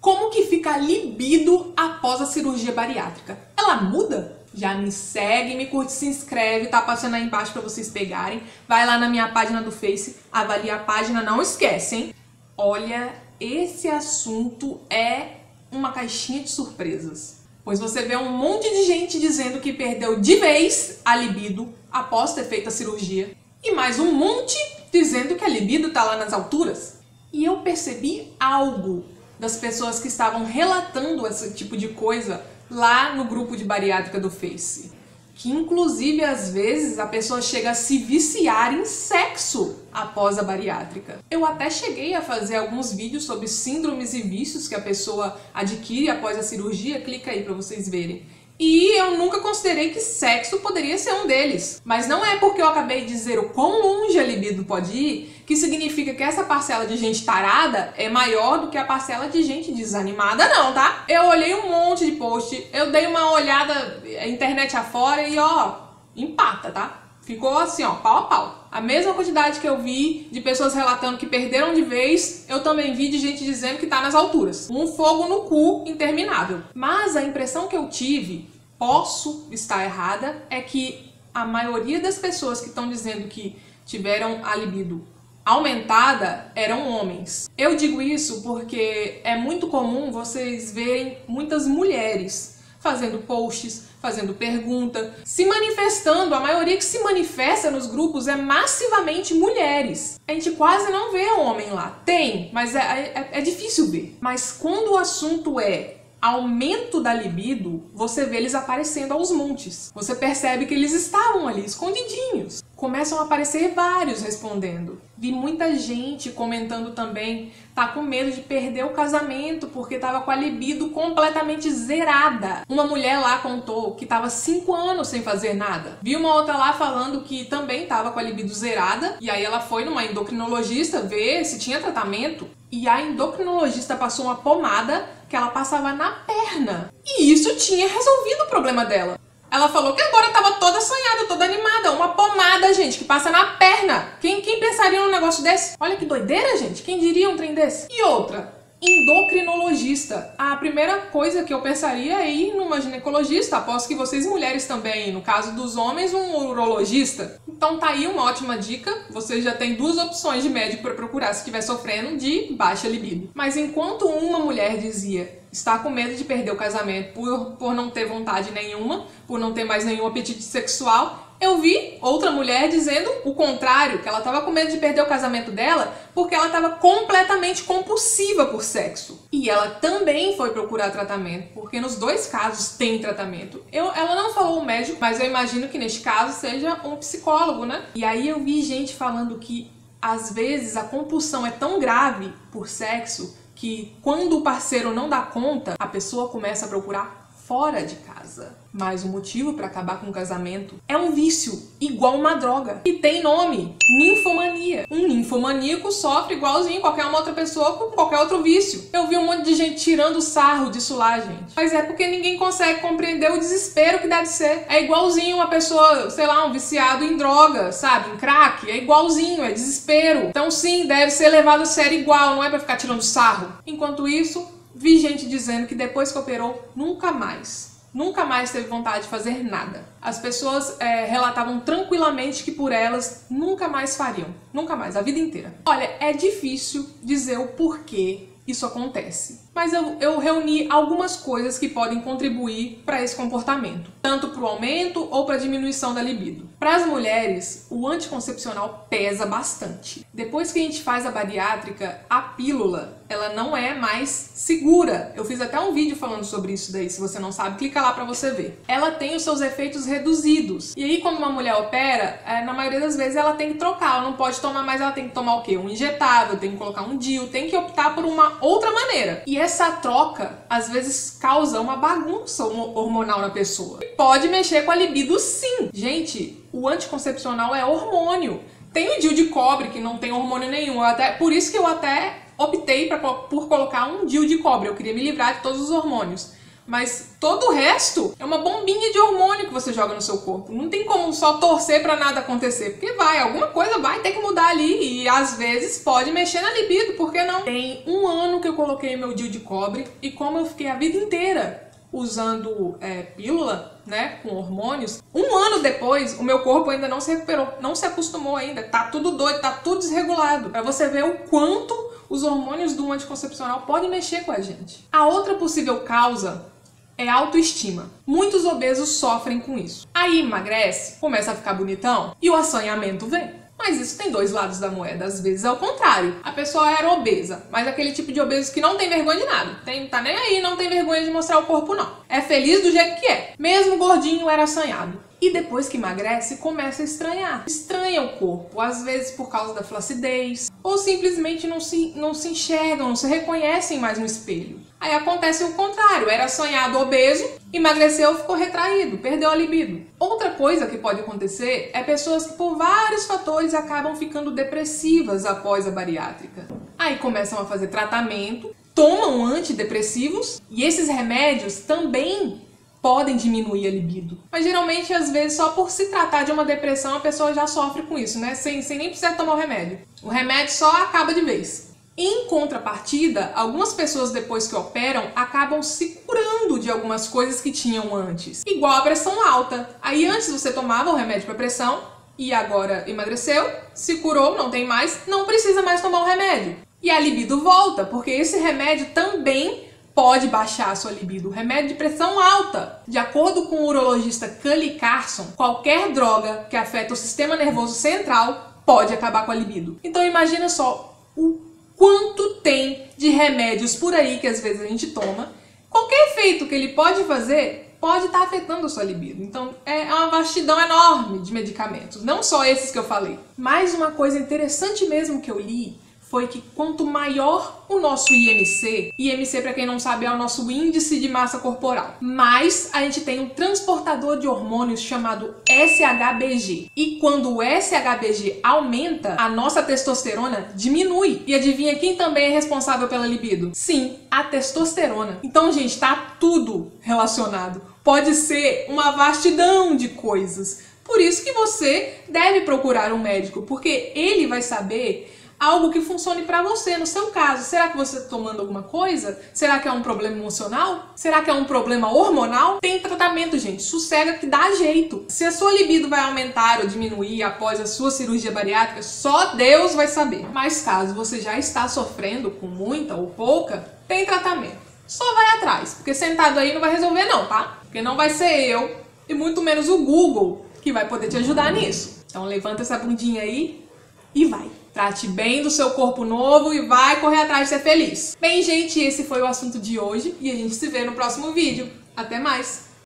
Como que fica a libido após a cirurgia bariátrica? Ela muda? Já me segue, me curte, se inscreve, tá passando aí embaixo pra vocês pegarem. Vai lá na minha página do Face, avalia a página, não esquece, hein? Olha, esse assunto é uma caixinha de surpresas. Pois você vê um monte de gente dizendo que perdeu de vez a libido após ter feito a cirurgia. E mais um monte dizendo que a libido tá lá nas alturas. E eu percebi algo das pessoas que estavam relatando esse tipo de coisa lá no grupo de bariátrica do Face. Que inclusive às vezes a pessoa chega a se viciar em sexo após a bariátrica. Eu até cheguei a fazer alguns vídeos sobre síndromes e vícios que a pessoa adquire após a cirurgia, clica aí para vocês verem. E eu nunca considerei que sexo poderia ser um deles. Mas não é porque eu acabei de dizer o quão longe a libido pode ir que significa que essa parcela de gente tarada é maior do que a parcela de gente desanimada, não, tá? Eu olhei um monte de post, eu dei uma olhada internet afora e ó, empata, tá? Ficou assim, ó, pau a pau. A mesma quantidade que eu vi de pessoas relatando que perderam de vez, eu também vi de gente dizendo que tá nas alturas. Um fogo no cu interminável. Mas a impressão que eu tive, posso estar errada, é que a maioria das pessoas que estão dizendo que tiveram a libido aumentada eram homens. Eu digo isso porque é muito comum vocês verem muitas mulheres fazendo posts, fazendo pergunta, se manifestando. A maioria que se manifesta nos grupos é massivamente mulheres. A gente quase não vê homem lá. Tem, mas é difícil ver. Mas quando o assunto é aumento da libido, você vê eles aparecendo aos montes. Você percebe que eles estavam ali, escondidinhos. Começam a aparecer vários respondendo. Vi muita gente comentando também, tá com medo de perder o casamento porque tava com a libido completamente zerada. Uma mulher lá contou que tava 5 anos sem fazer nada. Vi uma outra lá falando que também tava com a libido zerada, e aí ela foi numa endocrinologista ver se tinha tratamento. E a endocrinologista passou uma pomada que ela passava na perna. E isso tinha resolvido o problema dela. Ela falou que agora tava toda assanhada, toda animada. Uma pomada, gente, que passa na perna. Quem pensaria num negócio desse? Olha que doideira, gente. Quem diria um trem desse? E outra, endocrinologista. A primeira coisa que eu pensaria é ir numa ginecologista. Aposto que vocês mulheres também. No caso dos homens, um urologista. Então tá aí uma ótima dica. Você já tem 2 opções de médico para procurar se estiver sofrendo de baixa libido. Mas enquanto uma mulher dizia está com medo de perder o casamento por não ter vontade nenhuma, por não ter mais nenhum apetite sexual, eu vi outra mulher dizendo o contrário, que ela estava com medo de perder o casamento dela porque ela estava completamente compulsiva por sexo. E ela também foi procurar tratamento, porque nos 2 casos tem tratamento. Ela não falou um médico, mas eu imagino que neste caso seja um psicólogo, né? E aí eu vi gente falando que às vezes a compulsão é tão grave por sexo que quando o parceiro não dá conta, a pessoa começa a procurar fora de casa. Mas o motivo para acabar com o casamento é um vício, igual uma droga. E tem nome, ninfomania. Um ninfomaníaco sofre igualzinho qualquer uma outra pessoa com qualquer outro vício. Eu vi um monte de gente tirando sarro disso lá, gente. Mas é porque ninguém consegue compreender o desespero que deve ser. É igualzinho uma pessoa, sei lá, um viciado em droga, sabe? Em crack. É igualzinho, é desespero. Então sim, deve ser levado a sério igual, não é pra ficar tirando sarro. Enquanto isso, vi gente dizendo que depois que operou, nunca mais teve vontade de fazer nada. As pessoas relatavam tranquilamente que por elas nunca mais fariam. Nunca mais, a vida inteira. Olha, é difícil dizer o porquê isso acontece. Mas eu reuni algumas coisas que podem contribuir para esse comportamento, tanto para o aumento ou para a diminuição da libido. Para as mulheres, o anticoncepcional pesa bastante. Depois que a gente faz a bariátrica, a pílula, ela não é mais segura. Eu fiz até um vídeo falando sobre isso daí, se você não sabe, clica lá para você ver. Ela tem os seus efeitos reduzidos. E aí quando uma mulher opera, na maioria das vezes ela tem que trocar, ela não pode tomar mais, ela tem que tomar o quê? Um injetável, tem que colocar um DIU, tem que optar por uma outra maneira. E essa troca, às vezes, causa uma bagunça hormonal na pessoa. E pode mexer com a libido, sim. Gente, o anticoncepcional é hormônio. Tem o DIU de cobre, que não tem hormônio nenhum. Por isso que eu até optei por colocar um DIU de cobre. Eu queria me livrar de todos os hormônios. Mas todo o resto é uma bombinha de hormônio que você joga no seu corpo. Não tem como só torcer pra nada acontecer, porque alguma coisa vai ter que mudar ali e às vezes pode mexer na libido, por que não? Tem 1 ano que eu coloquei meu DIU de cobre e como eu fiquei a vida inteira usando pílula, né, com hormônios, 1 ano depois o meu corpo ainda não se recuperou, não se acostumou ainda, tá tudo doido, tá tudo desregulado. Pra você ver o quanto os hormônios do anticoncepcional podem mexer com a gente. A outra possível causa é autoestima. Muitos obesos sofrem com isso. Aí emagrece, começa a ficar bonitão e o assanhamento vem. Mas isso tem 2 lados da moeda, às vezes é o contrário. A pessoa era obesa, mas aquele tipo de obeso que não tem vergonha de nada. Tá nem aí, não tem vergonha de mostrar o corpo não. É feliz do jeito que é. Mesmo gordinho era assanhado. E depois que emagrece, começa a estranhar. Estranha o corpo, às vezes por causa da flacidez, ou simplesmente não se enxergam, não se reconhecem mais no espelho. Aí acontece o contrário, era assanhado obeso, emagreceu, ficou retraído, perdeu a libido. Outra coisa que pode acontecer é pessoas que por vários fatores acabam ficando depressivas após a bariátrica. Aí começam a fazer tratamento, tomam antidepressivos e esses remédios também podem diminuir a libido. Mas geralmente, às vezes, só por se tratar de uma depressão, a pessoa já sofre com isso, né? Sem nem precisar tomar o remédio. O remédio só acaba de vez. Em contrapartida, algumas pessoas depois que operam acabam se curando de algumas coisas que tinham antes. Igual a pressão alta. Aí antes você tomava o remédio para pressão e agora emagreceu, se curou, não tem mais, não precisa mais tomar o remédio. E a libido volta, porque esse remédio também pode baixar a sua libido. Remédio de pressão alta. De acordo com o urologista Cully Carson, qualquer droga que afeta o sistema nervoso central pode acabar com a libido. Então imagina só o quanto tem de remédios por aí que às vezes a gente toma. Qualquer efeito que ele pode fazer pode estar afetando a sua libido. Então é uma vastidão enorme de medicamentos. Não só esses que eu falei. Mais uma coisa interessante mesmo que eu li foi que quanto maior o nosso IMC, para quem não sabe é o nosso índice de massa corporal, mais a gente tem um transportador de hormônios chamado SHBG. E quando o SHBG aumenta, a nossa testosterona diminui. E adivinha quem também é responsável pela libido? Sim, a testosterona. Então, gente, tá tudo relacionado. Pode ser uma vastidão de coisas. Por isso que você deve procurar um médico, porque ele vai saber algo que funcione para você, no seu caso. Será que você está tomando alguma coisa? Será que é um problema emocional? Será que é um problema hormonal? Tem tratamento, gente. Sossega que dá jeito. Se a sua libido vai aumentar ou diminuir após a sua cirurgia bariátrica, só Deus vai saber. Mas caso você já está sofrendo com muita ou pouca, tem tratamento. Só vai atrás, porque sentado aí não vai resolver não, tá? Porque não vai ser eu e muito menos o Google que vai poder te ajudar nisso. Então levanta essa bundinha aí e vai. Trate bem do seu corpo novo e vai correr atrás de ser feliz. Bem, gente, esse foi o assunto de hoje e a gente se vê no próximo vídeo. Até mais!